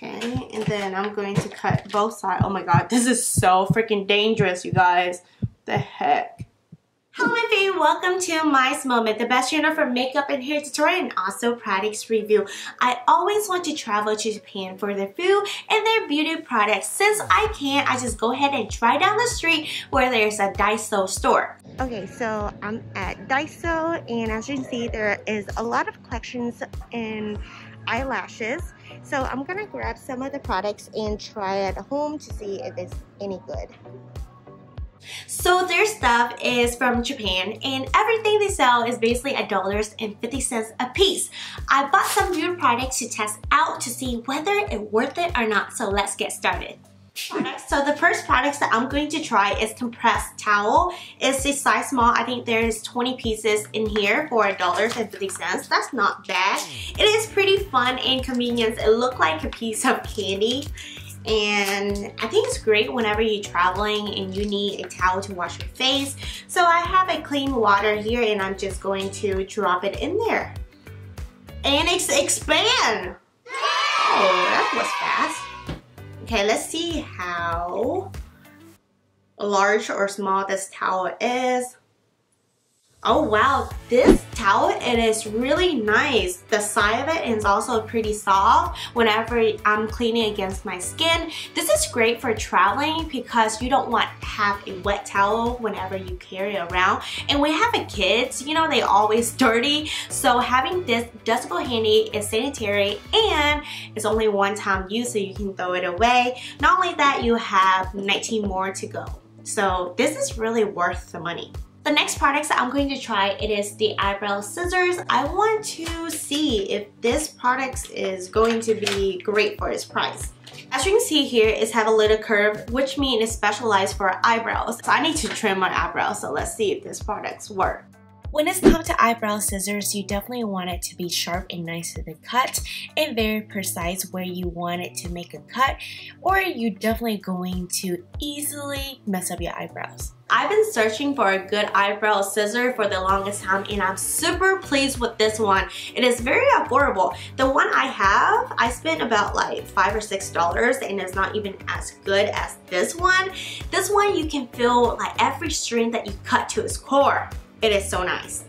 Okay, and then I'm going to cut both sides. Oh my god, this is so freaking dangerous, you guys. What the heck? Hello my FABE, welcome to MaiMoments, the best channel for makeup and hair tutorial and also products review. I always want to travel to Japan for their food and their beauty products. Since I can't, I just go ahead and try down the street where there's a Daiso store. Okay, so I'm at Daiso, and as you can see, there is a lot of collections in eyelashes. So I'm gonna grab some of the products and try at home to see if it's any good. So their stuff is from Japan, and everything they sell is basically $1.50 a piece. I bought some beauty products to test out to see whether it's worth it or not, so let's get started. So the first products that I'm going to try is compressed towel. It's a size small. I think there's 20 pieces in here for $1.50. That's not bad. It is pretty fun and convenient. It looks like a piece of candy. And I think it's great whenever you're traveling and you need a towel to wash your face. So I have a clean water here, and I'm just going to drop it in there. And it's expand! Oh, that was fast. Okay, let's see how large or small this towel is. Oh wow, this towel, it is really nice. The side of it is also pretty soft whenever I'm cleaning against my skin. This is great for traveling because you don't want to have a wet towel whenever you carry it around. And when you have kids, you know, they always dirty. So having this does go handy. It's sanitary and it's only one time use, so you can throw it away. Not only that, you have 19 more to go. So this is really worth the money. The next products that I'm going to try, it is the Eyebrow Scissors. I want to see if this product is going to be great for its price. As you can see here, it's have a little curve, which means it's specialized for eyebrows. So I need to trim my eyebrows, so let's see if this products work. When it's come to eyebrow scissors, you definitely want it to be sharp and nice to the cut and very precise where you want it to make a cut, or you're definitely going to easily mess up your eyebrows. I've been searching for a good eyebrow scissor for the longest time, and I'm super pleased with this one. It is very affordable. The one I have, I spent about like $5 or $6, and it's not even as good as this one. This one, you can feel like every string that you cut to its core. It is so nice.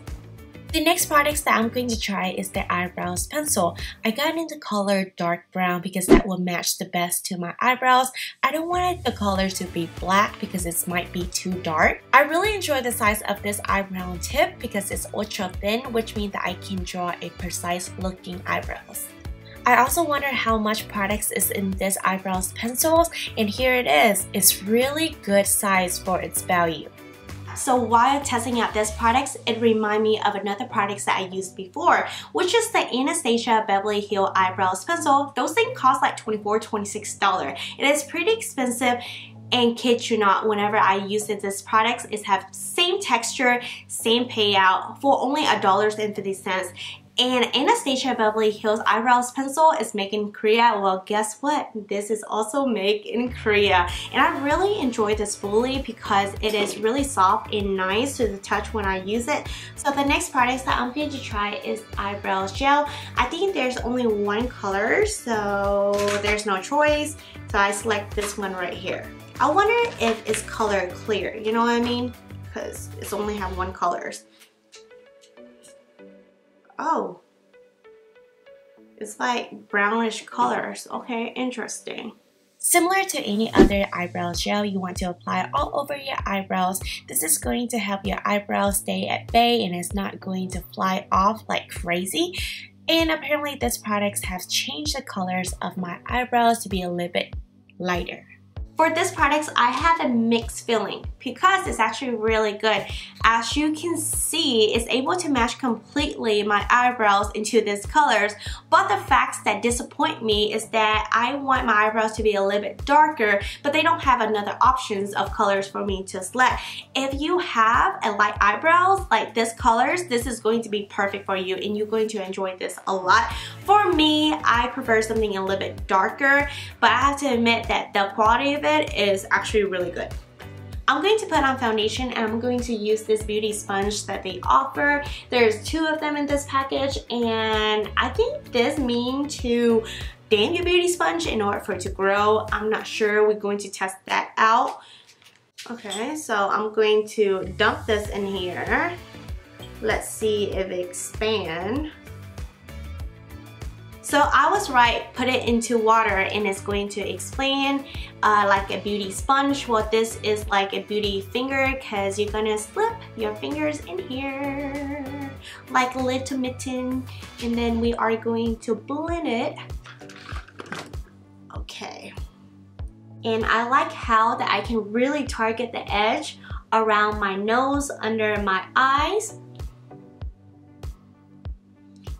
The next products that I'm going to try is the Eyebrow Pencil. I got in the color dark brown because that will match the best to my eyebrows. I don't want the color to be black because it might be too dark. I really enjoy the size of this eyebrow tip because it's ultra thin, which means that I can draw a precise looking eyebrows. I also wonder how much products is in this eyebrows pencils, and here it is. It's really good size for its value. So while testing out this products, it reminded me of another products that I used before, which is the Anastasia Beverly Hills Eyebrows Pencil. Those things cost like $24, $26. It is pretty expensive, and kid you not, whenever I use this products, it have same texture, same payout for only $1.50. And Anastasia Beverly Hills Eyebrows Pencil is made in Korea. Well, guess what? This is also made in Korea. And I really enjoy this fully because it is really soft and nice to the touch when I use it. So the next product that I'm going to try is Eyebrow Gel. I think there's only one color, so there's no choice. So I select this one right here. I wonder if it's color clear, you know what I mean? Because it's only have one color. Oh, it's like brownish colors. Okay, interesting. Similar to any other eyebrow gel you want to apply all over your eyebrows, this is going to help your eyebrows stay at bay and it's not going to fly off like crazy. And apparently this product has changed the colors of my eyebrows to be a little bit lighter. For this product, I have a mixed feeling because it's actually really good. As you can see, it's able to match completely my eyebrows into these colors, but the facts that disappoint me is that I want my eyebrows to be a little bit darker, but they don't have another options of colors for me to select. If you have a light eyebrows like this colors, this is going to be perfect for you and you're going to enjoy this a lot. For me, I prefer something a little bit darker, but I have to admit that the quality of it is actually really good. I'm going to put on foundation and I'm going to use this beauty sponge that they offer. There's 2 of them in this package and I think this means to damn your beauty sponge in order for it to grow. I'm not sure. We're going to test that out. Okay, so I'm going to dump this in here. Let's see if it expands. So I was right, put it into water and it's going to expand like a beauty sponge. Well, this is like a beauty finger because you're gonna slip your fingers in here like a little mitten, and then we are going to blend it. Okay. And I like how that I can really target the edge around my nose, under my eyes.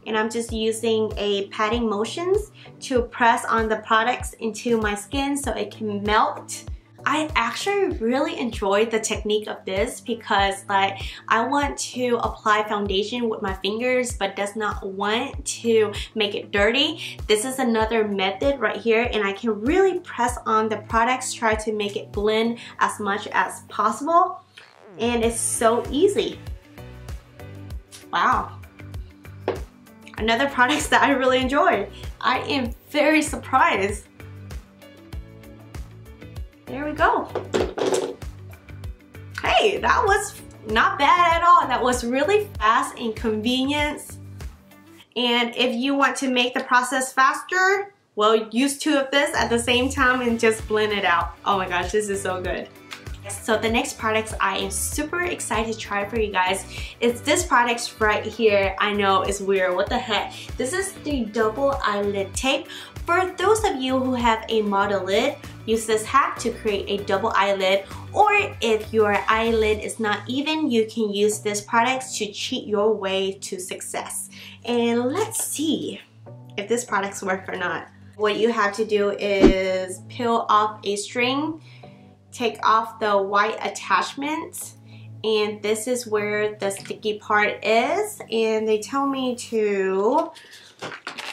And I'm just using a patting motions to press on the products into my skin so it can melt. I actually really enjoyed the technique of this because like I want to apply foundation with my fingers but does not want to make it dirty. This is another method right here, and I can really press on the products, try to make it blend as much as possible, and it's so easy. Wow. Another product that I really enjoyed. I am very surprised. There we go. Hey, that was not bad at all. That was really fast and convenient. And if you want to make the process faster, well, use 2 of this at the same time and just blend it out. Oh my gosh, this is so good. So the next products I am super excited to try for you guys is this product right here. I know it's weird, what the heck. This is the double eyelid tape. For those of you who have a model lid, use this hack to create a double eyelid, or if your eyelid is not even, you can use this product to cheat your way to success. And let's see if this products work or not. What you have to do is peel off a string, take off the white attachment, and this is where the sticky part is, and they tell me to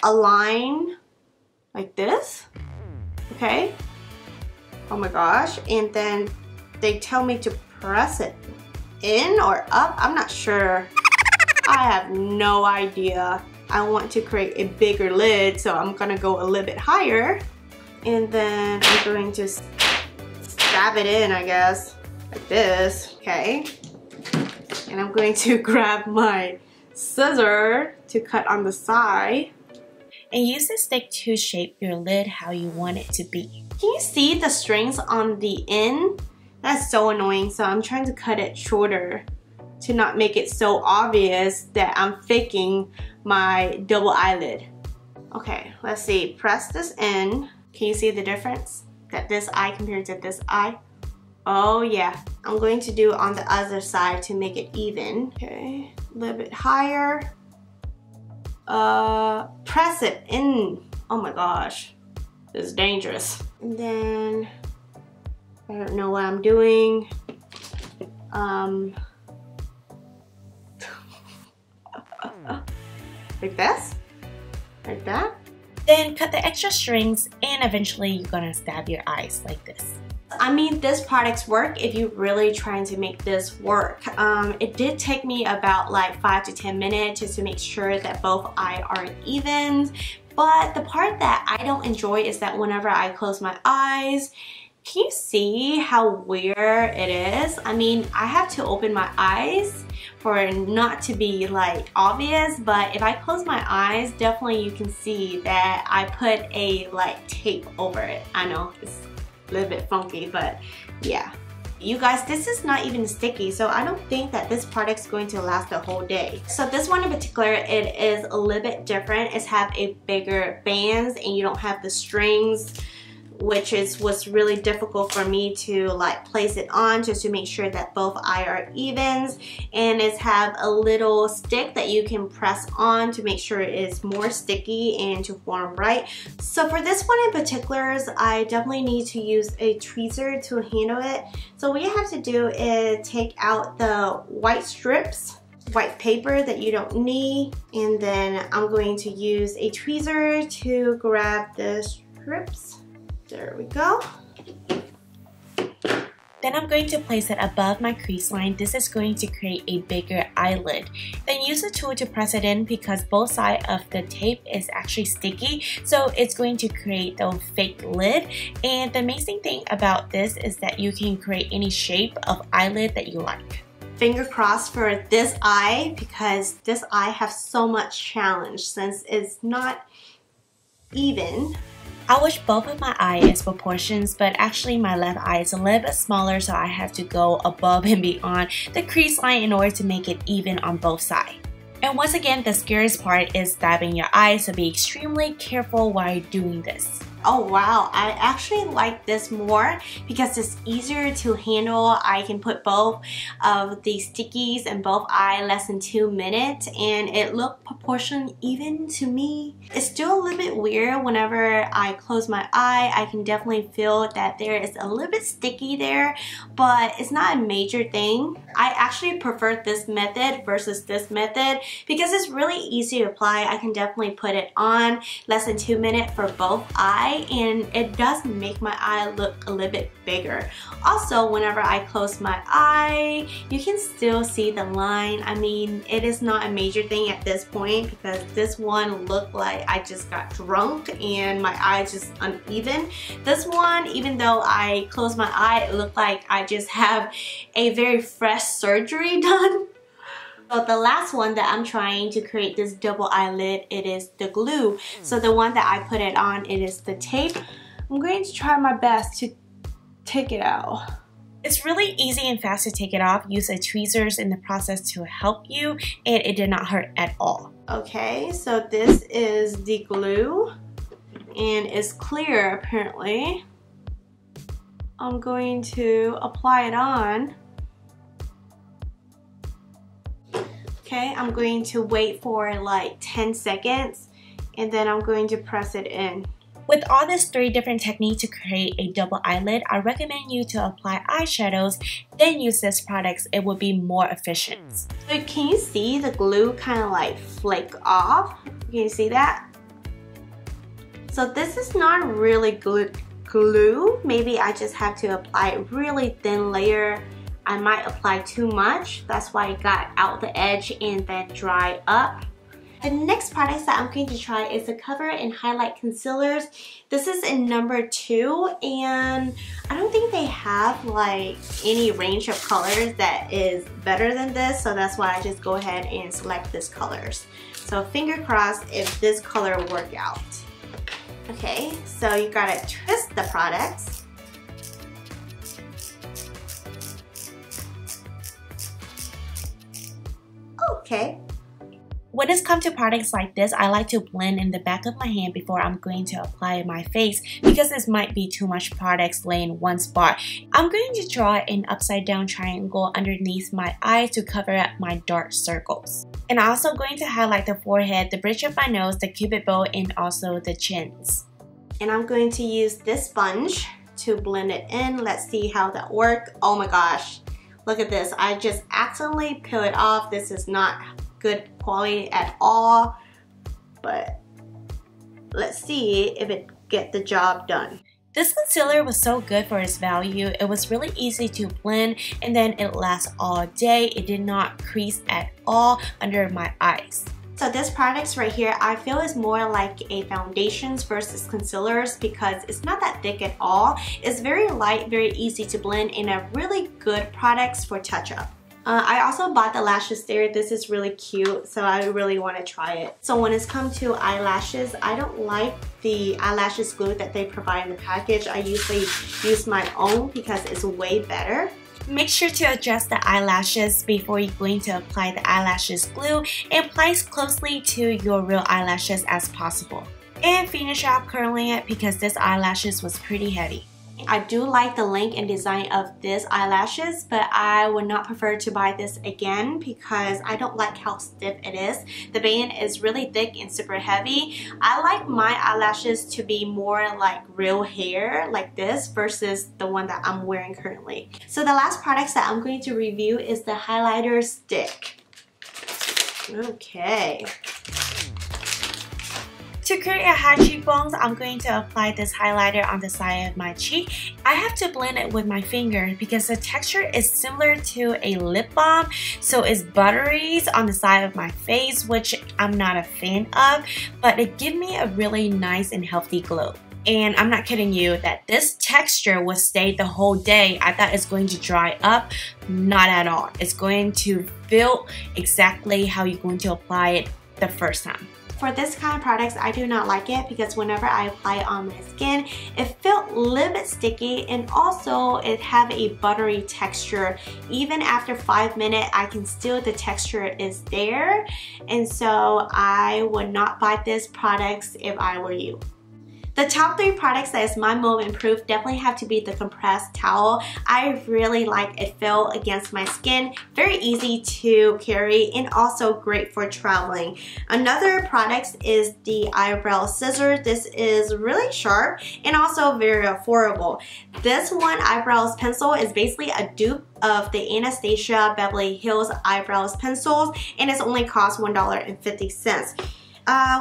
align like this, okay? Oh my gosh, and then they tell me to press it in or up. I'm not sure. I have no idea. I want to create a bigger lid, so I'm gonna go a little bit higher, and then I'm going to stab it in, I guess, like this, okay? And I'm going to grab my scissor to cut on the side. And use the stick to shape your lid how you want it to be. Can you see the strings on the end? That's so annoying, so I'm trying to cut it shorter to not make it so obvious that I'm faking my double eyelid. Okay, let's see, press this in. Can you see the difference? That this eye compared to this eye? Oh yeah. I'm going to do it on the other side to make it even. Okay, a little bit higher. Press it in. Oh my gosh, this is dangerous. And then, I don't know what I'm doing. Like this? Like that? Then cut the extra strings and eventually you're gonna stab your eyes like this. I mean, this products work if you're really trying to make this work. It did take me about like 5 to 10 minutes just to make sure that both eyes are even. But the part that I don't enjoy is that whenever I close my eyes, can you see how weird it is? I mean, I have to open my eyes for it not to be like obvious, but if I close my eyes, definitely you can see that I put a like tape over it. I know it's a little bit funky, but yeah. You guys, this is not even sticky, so I don't think that this product's going to last the whole day. So this one in particular, it is a little bit different. It's have a bigger bands and you don't have the strings, which is what's really difficult for me to like place it on just to make sure that both eyes are evens. And it's have a little stick that you can press on to make sure it is more sticky and to form right. So for this one in particular, I definitely need to use a tweezer to handle it. So what you have to do is take out the white strips, white paper that you don't need, and then I'm going to use a tweezer to grab the strips. There we go. Then I'm going to place it above my crease line. This is going to create a bigger eyelid. Then use a tool to press it in because both sides of the tape is actually sticky. So it's going to create the fake lid. And the amazing thing about this is that you can create any shape of eyelid that you like. Finger crossed for this eye because this eye has so much challenge since it's not even. I wish both of my eye is proportions, but actually my left eye is a little bit smaller, so I have to go above and beyond the crease line in order to make it even on both sides. And once again, the scariest part is dabbing your eyes, so be extremely careful while doing this. Oh wow, I actually like this more because it's easier to handle. I can put both of these stickies in both eyes less than 2 minutes and it looked proportioned even to me. It's still a little bit weird whenever I close my eye. I can definitely feel that there is a little bit sticky there, but it's not a major thing. I actually prefer this method versus this method because it's really easy to apply. I can definitely put it on less than 2 minutes for both eyes. And it does make my eye look a little bit bigger. Also, whenever I close my eye, you can still see the line. I mean, it is not a major thing at this point because this one looked like I just got drunk and my eye is just uneven. This one, even though I closed my eye, it looked like I just have a very fresh surgery done. So the last one that I'm trying to create this double eyelid, it is the glue. So the one that I put it on, it is the tape. I'm going to try my best to take it out. It's really easy and fast to take it off. Use a tweezers in the process to help you and it did not hurt at all. Okay, so this is the glue and it's clear apparently. I'm going to apply it on. Okay, I'm going to wait for like 10 seconds and then I'm going to press it in. With all these 3 different techniques to create a double eyelid, I recommend you to apply eyeshadows, then use this product. It will be more efficient. So can you see the glue kind of like flake off? Can you see that? So this is not really good glue. Maybe I just have to apply a really thin layer. I might apply too much, that's why it got out the edge and then dry up. The next product that I'm going to try is the Cover and Highlight Concealers. This is in number 2 and I don't think they have like any range of colors that is better than this, so that's why I just go ahead and select these colors. So finger crossed if this color will work out. Okay, so you gotta twist the products. Okay. When it's come to products like this, I like to blend in the back of my hand before I'm going to apply my face because this might be too much products laying in one spot. I'm going to draw an upside down triangle underneath my eyes to cover up my dark circles. And I'm also going to highlight the forehead, the bridge of my nose, the cupid bow, and also the chins. And I'm going to use this sponge to blend it in. Let's see how that works. Oh my gosh. Look at this, I just accidentally peeled it off. This is not good quality at all, but let's see if it get the job done. This concealer was so good for its value. It was really easy to blend and then it lasts all day. It did not crease at all under my eyes. So this product right here, I feel is more like a foundations versus concealers because it's not that thick at all. It's very light, very easy to blend, and a really good products for touch-up. I also bought the lashes there. This is really cute, so I really want to try it. So when it's come to eyelashes, I don't like the eyelashes glue that they provide in the package. I usually use my own because it's way better. Make sure to adjust the eyelashes before you're going to apply the eyelashes glue and apply as closely to your real eyelashes as possible. And finish off curling it because this eyelashes was pretty heavy. I do like the length and design of this eyelashes, but I would not prefer to buy this again because I don't like how stiff it is. The band is really thick and super heavy. I like my eyelashes to be more like real hair like this versus the one that I'm wearing currently. So the last products that I'm going to review is the highlighter stick. Okay. To create a high cheekbones, I'm going to apply this highlighter on the side of my cheek. I have to blend it with my finger because the texture is similar to a lip balm, so it's buttery on the side of my face, which I'm not a fan of, but it gives me a really nice and healthy glow. And I'm not kidding you that this texture will stay the whole day. I thought it's going to dry up. Not at all. It's going to feel exactly how you're going to apply it the first time. For this kind of products, I do not like it because whenever I apply it on my skin, it felt a little bit sticky, and also it have a buttery texture. Even after 5 minutes, I can still, the texture is there. And so I would not buy this products if I were you. The top 3 products that is my moment proof definitely have to be the compressed towel. I really like it feel against my skin. Very easy to carry and also great for traveling. Another product is the Eyebrow Scissors. This is really sharp and also very affordable. This one, Eyebrow Pencil, is basically a dupe of the Anastasia Beverly Hills Eyebrows Pencils, and it's only cost $1.50.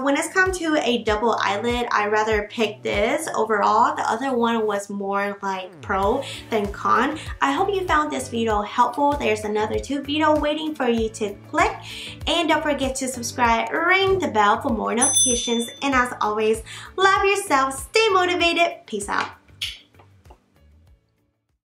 When it's come to a double eyelid, I rather pick this overall. The other one was more like pro than con. I hope you found this video helpful. There's another 2 videos waiting for you to click. And don't forget to subscribe, ring the bell for more notifications. And as always, love yourself, stay motivated. Peace out.